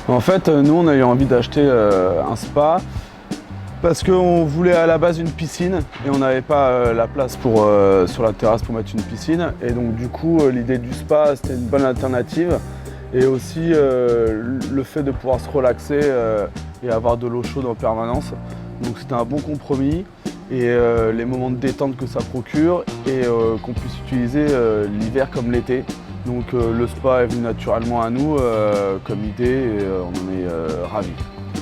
En fait, nous, on a eu envie d'acheter un spa parce qu'on voulait à la base une piscine et on n'avait pas la place sur la terrasse pour mettre une piscine. Et donc du coup, l'idée du spa, c'était une bonne alternative. Et aussi le fait de pouvoir se relaxer et avoir de l'eau chaude en permanence. Donc c'était un bon compromis. Et les moments de détente que ça procure et qu'on puisse utiliser l'hiver comme l'été. Donc le spa est venu naturellement à nous comme idée et on en est ravis.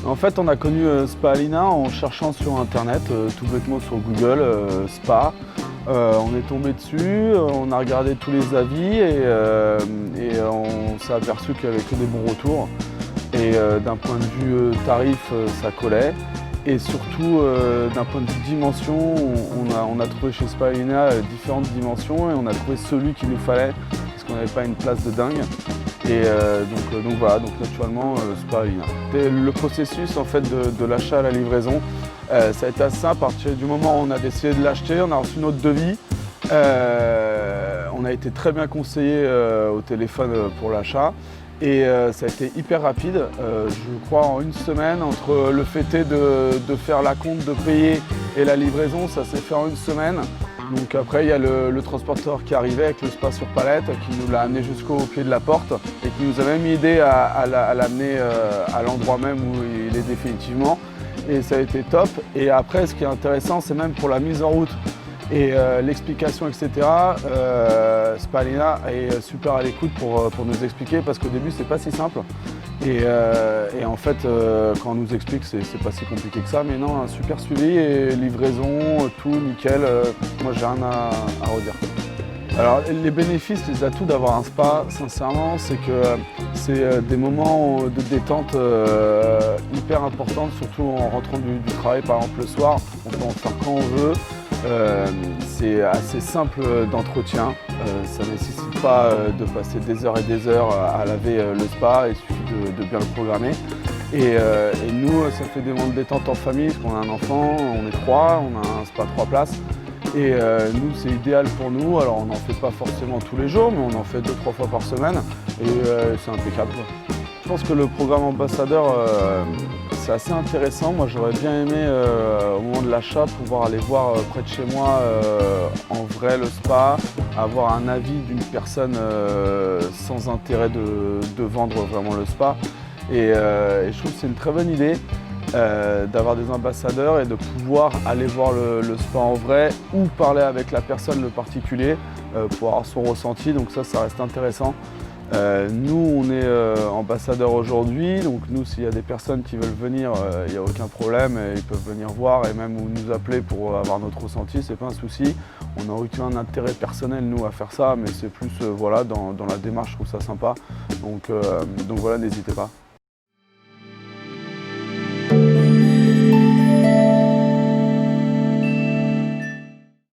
En fait, on a connu Spa Alina en cherchant sur internet, tout bêtement sur Google, spa. On est tombé dessus, on a regardé tous les avis et on s'est aperçu qu'il n'y avait que des bons retours. Et d'un point de vue tarif, ça collait. Et surtout, d'un point de vue dimension, on a trouvé chez Spa Alina différentes dimensions et on a trouvé celui qu'il nous fallait parce qu'on n'avait pas une place de dingue. Et donc voilà, donc naturellement Spa Alina. Le processus en fait de l'achat à la livraison, ça a été assez simple. À partir du moment où on a décidé de l'acheter, on a reçu notre devis. On a été très bien conseillé au téléphone pour l'achat. Et ça a été hyper rapide, je crois en une semaine, entre le fait de faire la compte, de payer et la livraison, ça s'est fait en une semaine. Donc après il y a le transporteur qui arrivait avec le spa sur palette, qui nous l'a amené jusqu'au pied de la porte et qui nous a même aidé à l'amener à l'endroit même où il est définitivement. Et ça a été top. Et après ce qui est intéressant, c'est même pour la mise en route et l'explication, etc. Spa Alina est super à l'écoute pour nous expliquer parce qu'au début c'est pas si simple et en fait quand on nous explique c'est pas si compliqué que ça, mais non, un super suivi et livraison, tout nickel, moi j'ai rien à redire. Alors les bénéfices, les atouts d'avoir un spa, sincèrement, c'est que c'est des moments de détente hyper importants, surtout en rentrant du travail par exemple le soir, on peut en faire quand on veut. C'est assez simple d'entretien, ça ne nécessite pas de passer des heures et des heures à laver le spa, il suffit de bien le programmer. Et nous, ça fait des moments de détente en famille, parce qu'on a un enfant, on est 3, on a un spa 3 places. Et nous, c'est idéal pour nous, alors on n'en fait pas forcément tous les jours, mais on en fait 2-3 fois par semaine, et c'est impeccable. Je pense que le programme ambassadeur, c'est assez intéressant. Moi, j'aurais bien aimé, au moment de l'achat, pouvoir aller voir près de chez moi en vrai le spa, avoir un avis d'une personne sans intérêt de vendre vraiment le spa. Et je trouve que c'est une très bonne idée d'avoir des ambassadeurs et de pouvoir aller voir le spa en vrai ou parler avec la personne, le particulier, pour avoir son ressenti. Donc ça reste intéressant. Nous, on est ambassadeurs aujourd'hui, donc nous, s'il y a des personnes qui veulent venir, il n'y a aucun problème, et ils peuvent venir voir et même nous appeler pour avoir notre ressenti, c'est pas un souci. On n'a aucun intérêt personnel, nous, à faire ça, mais c'est plus voilà, dans la démarche, je trouve ça sympa. Donc voilà, n'hésitez pas.